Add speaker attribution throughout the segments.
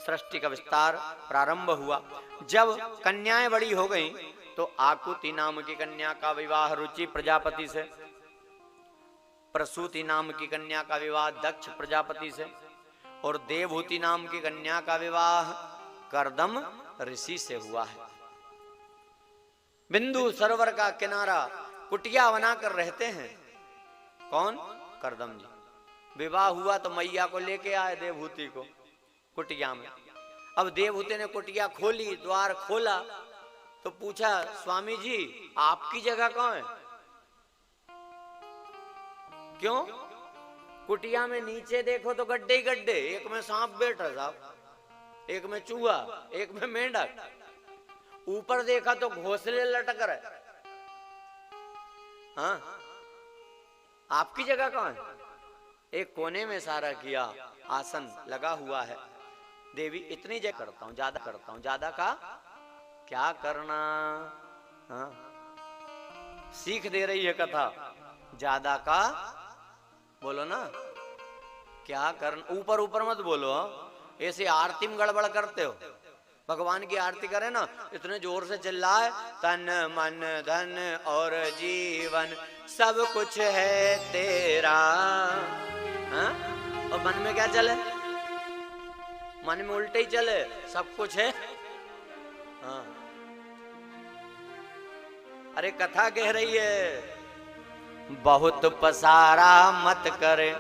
Speaker 1: सृष्टि का विस्तार प्रारंभ हुआ। जब कन्याएं बड़ी हो गईं तो आकुति नाम की कन्या का विवाह रुचि प्रजापति से, प्रसूति नाम की कन्या का विवाह दक्ष प्रजापति से, और देवहूति नाम की कन्या का विवाह कर्दम ऋषि से हुआ है। बिंदु सरोवर का किनारा कुटिया बनाकर रहते हैं। कौन? कर्दम जी। विवाह हुआ तो मैया को लेके आए देवहूति को कुटिया में। अब देवहूति ने कुटिया खोली, द्वार खोला तो पूछा, स्वामी जी आपकी जगह कहाँ है? क्यों? कुटिया में नीचे देखो तो गड्ढे ही गड्ढे, एक में सांप बैठा साहब, एक में चूहा, एक में मेंढक, ऊपर देखा तो घोंसले लटक रहे। हाँ, आपकी जगह कहाँ है? एक कोने में इशारा किया, आसन लगा हुआ है। देवी इतनी जगह करता हूं, ज्यादा करता हूं, ज्यादा का क्या करना? हाँ, सीख दे रही है कथा, ज्यादा का बोलो ना, क्या करना। ऊपर ऊपर मत बोलो, ऐसे आरती में गड़बड़ करते हो। भगवान की आरती करे ना, इतने जोर से चिल्लाए, तन मन धन और जीवन सब कुछ है तेरा। हाँ? और मन में क्या चले? मन में उल्टे ही चले, सब कुछ है। हाँ। अरे कथा कह रही है, बहुत पसारा मत करे,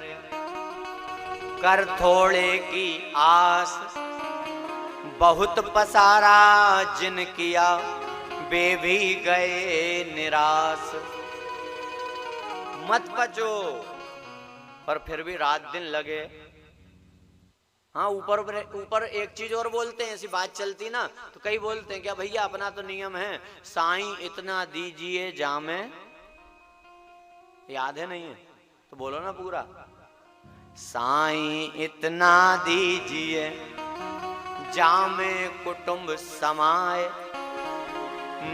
Speaker 1: कर थोड़े की आस, बहुत पसारा जिन किया वे भी गए निराश। मत पचो, पर फिर भी रात दिन लगे। हाँ, ऊपर एक चीज और बोलते हैं, ऐसी बात चलती ना तो कई बोलते हैं, क्या भैया अपना तो नियम है, साईं इतना दीजिए जामे, याद है नहीं है तो बोलो ना पूरा, साईं इतना दीजिए जामे कुटुंब समाए,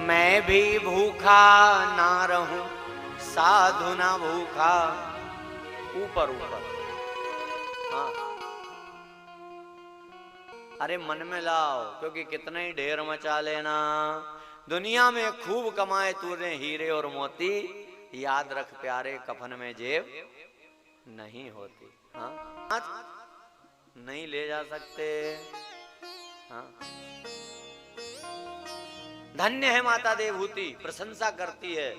Speaker 1: मैं भी भूखा ना रहूं साधु ना भूखा। ऊपर ऊपर, हाँ, अरे मन में लाओ, क्योंकि कितना ही ढेर मचा लेना, दुनिया में खूब कमाए तूने हीरे और मोती, याद रख प्यारे कफन में जेब नहीं होती। हाँ, नहीं ले जा सकते। हाँ, धन्य है माता देवहूति, प्रशंसा करती है,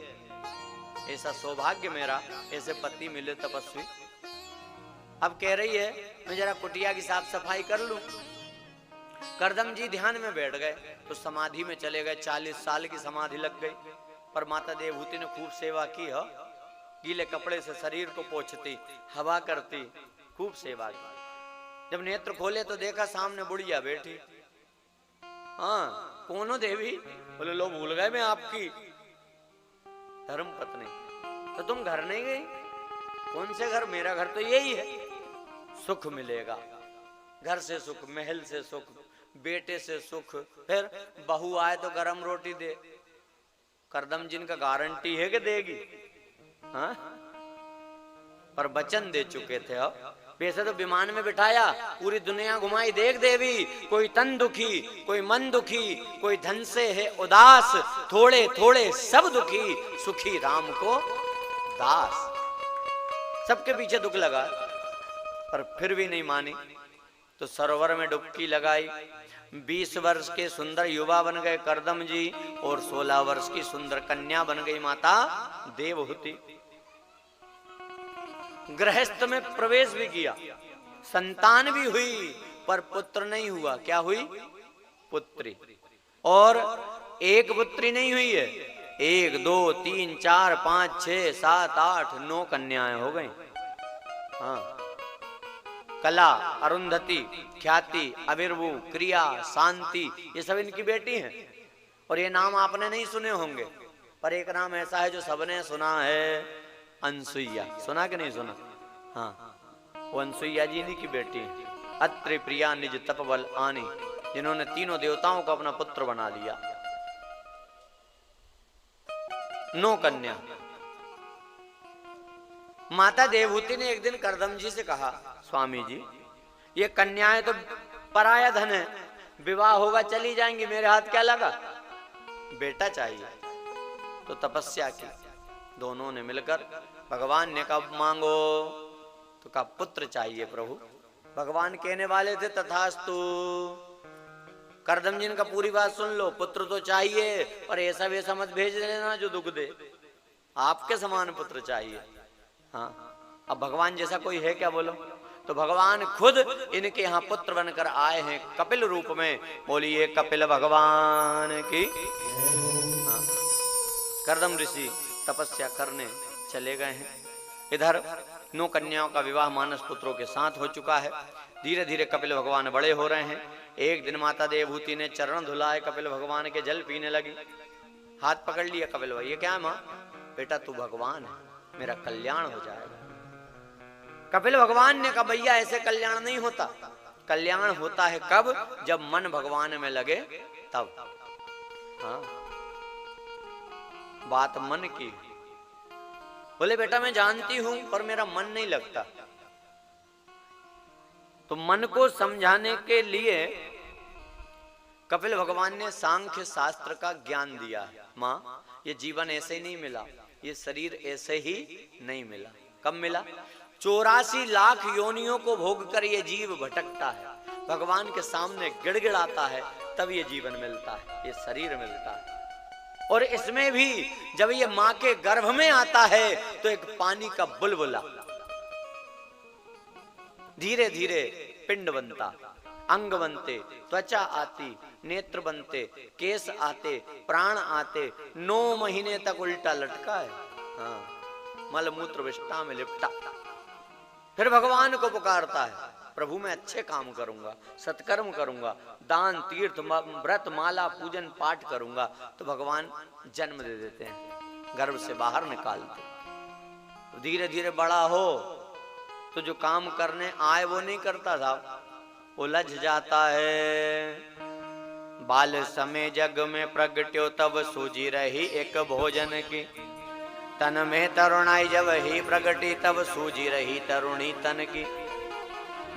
Speaker 1: ऐसा सौभाग्य मेरा, ऐसे पति मिले तपस्वी। अब कह रही है मैं जरा कुटिया की साफ सफाई कर लूं। कर्दम जी ध्यान में बैठ गए तो समाधि में चले गए, 40 साल की समाधि लग गई। पर माता देवहूति ने खूब सेवा की हो, गीले कपड़े से शरीर को पोंछती, हवा करती, खूब सेवा की। जब नेत्र खोले तो देखा सामने बुढ़िया बैठी। हाँ, कौन हो देवी? बोले लो भूल गए मैं आपकी धर्म पत्नी। तो तुम घर नहीं गई? कौन से घर? मेरा घर तो यही है। सुख मिलेगा, घर से सुख, महल से सुख, बेटे से सुख, फिर बहू आए तो गरम रोटी दे। कर्दम जिनका गारंटी है कि देगी। हाँ? पर वचन दे चुके थे। अब वैसे तो विमान में बिठाया, पूरी दुनिया घुमाई, देख देवी, कोई तन दुखी, कोई मन दुखी, कोई धन से है उदास, थोड़े थोड़े सब दुखी, सुखी राम को दास। सबके पीछे दुख लगा, पर फिर भी नहीं मानी, तो सरोवर में डुबकी लगाई। 20 वर्ष के सुंदर युवा बन गए कर्दम जी, और 16 वर्ष की सुंदर कन्या बन गई माता देवहूति। गृहस्थ में प्रवेश भी किया, संतान भी हुई, पर पुत्र नहीं हुआ। क्या हुई? पुत्री। और एक पुत्री नहीं हुई है, 1 2 3 4 5 6 7 8 9 कन्याएं हो गई। हाँ, कला, अरुंधति, ख्याति, अविर्भू, क्रिया, शांति, ये सब इनकी बेटी हैं। और ये नाम आपने नहीं सुने होंगे, पर एक नाम ऐसा है जो सबने सुना है, अनसुईया। सुना कि नहीं सुना? हाँ, वो अनसुईया जी इन्हीं की बेटी है। अत्रि प्रिया निज तपबल आनी, जिन्होंने तीनों देवताओं को अपना पुत्र बना लिया। 9 कन्या। माता देवहूति ने एक दिन कर्दम जी से कहा, स्वामी जी ये कन्याएं तो पराया धन है, विवाह होगा चली जाएंगी, मेरे हाथ क्या लगा, बेटा चाहिए। तो तपस्या की, दोनों ने मिलकर, भगवान ने कहा मांगो, तो कहा पुत्र चाहिए प्रभु। भगवान कहने वाले थे तथास्तु। करदम जी का पूरी बात सुन लो, पुत्र तो चाहिए पर ऐसा वैसा मत भेज देना जो दुख दे, आपके समान पुत्र चाहिए। हाँ, अब भगवान जैसा कोई है क्या बोलो? तो भगवान खुद इनके यहाँ पुत्र बनकर आए हैं कपिल रूप में। बोलिए कपिल भगवान की। हाँ, करदम ऋषि तपस्या करने चले गए हैं। इधर 9 कन्याओं का विवाह मानस पुत्रों के साथ हो चुका है। धीरे धीरे कपिल भगवान बड़े हो रहे हैं। एक दिन माता देवहूति ने चरण धुलाए कपिल भगवान के, जल पीने लगी। हाथ पकड़ लिया कपिल भाई, ये क्या है माँ? बेटा तू भगवान है, मेरा कल्याण हो जाएगा। कपिल भगवान ने कहा भैया ऐसे कल्याण नहीं होता, कल्याण होता है कब? जब मन भगवान में लगे तब। हाँ, बात मन की। बोले बेटा मैं जानती हूं पर मेरा मन नहीं लगता। तो मन को समझाने के लिए कपिल भगवान ने सांख्य शास्त्र का ज्ञान दिया। माँ ये जीवन ऐसे ही नहीं मिला, ये शरीर ऐसे ही नहीं मिला। कब मिला? 84 लाख योनियों को भोग कर ये जीव भटकता है, भगवान के सामने गिड़गिड़ाता है, तब ये जीवन मिलता है, ये शरीर मिलता है। और इसमें भी जब ये मां के गर्भ में आता है तो एक पानी का बुलबुला, धीरे धीरे पिंड बनता, अंग बनते, त्वचा आती, नेत्र बनते, केस आते, प्राण आते, 9 महीने तक उल्टा लटका है। हाँ, मलमूत्र विष्ठा में लिपटा। फिर भगवान को पुकारता है, प्रभु मैं अच्छे काम करूंगा, सत्कर्म करूंगा, दान तीर्थ व्रत माला पूजन पाठ करूंगा। तो भगवान जन्म दे देते हैं, गर्भ से बाहर निकालते। धीरे धीरे बड़ा हो तो जो काम करने आए वो नहीं करता था, उलझ जाता है। बाल समय जग में प्रगट्यो तब सूझी रही एक भोजन की, तन में तरुणाई जब ही प्रगटी तब सूझी रही तरुणी तन की।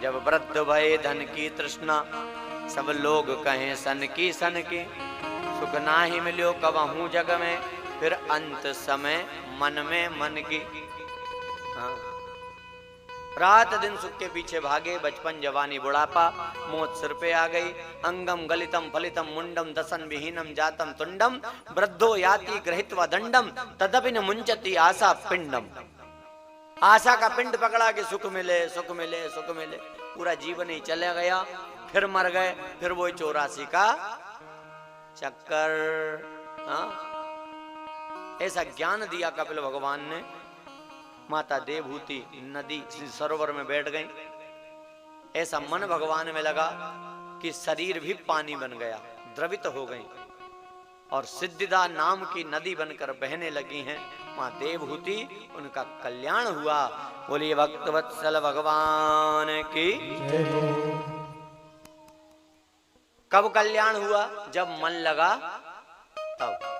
Speaker 1: जब वृद्ध भये धन की तृष्णा, सब लोग कहें सन की सन की। सुख ना ही मिलो कबहू जग में, फिर अंत समय मन में मन की। हाँ, रात दिन सुख के पीछे भागे, बचपन जवानी बुढ़ापा, मौत सिर पे आ गई। अंगम गलितम फलितम मुंडम दसन विहीनम जातम तुंडम, वृद्धो याति गृहीत्वा दंडम, तदपि न मुंचति आशा पिंडम। आशा का पिंड पकड़ा के सुख मिले सुख मिले सुख मिले, पूरा जीवन ही चले गया। फिर मर गए, फिर वो 84 का चक्कर। हाँ, ऐसा ज्ञान दिया कपिल भगवान ने। माता देवहूति नदी सरोवर में बैठ गई। ऐसा मन भगवान में लगा कि शरीर भी पानी बन गया, द्रवित हो गई और सिद्धिदा नाम की नदी बनकर बहने लगी हैं। मां देवहूति, उनका कल्याण हुआ। बोलिए भक्तवत्सल भगवान की। कब कल्याण हुआ? जब मन लगा तब।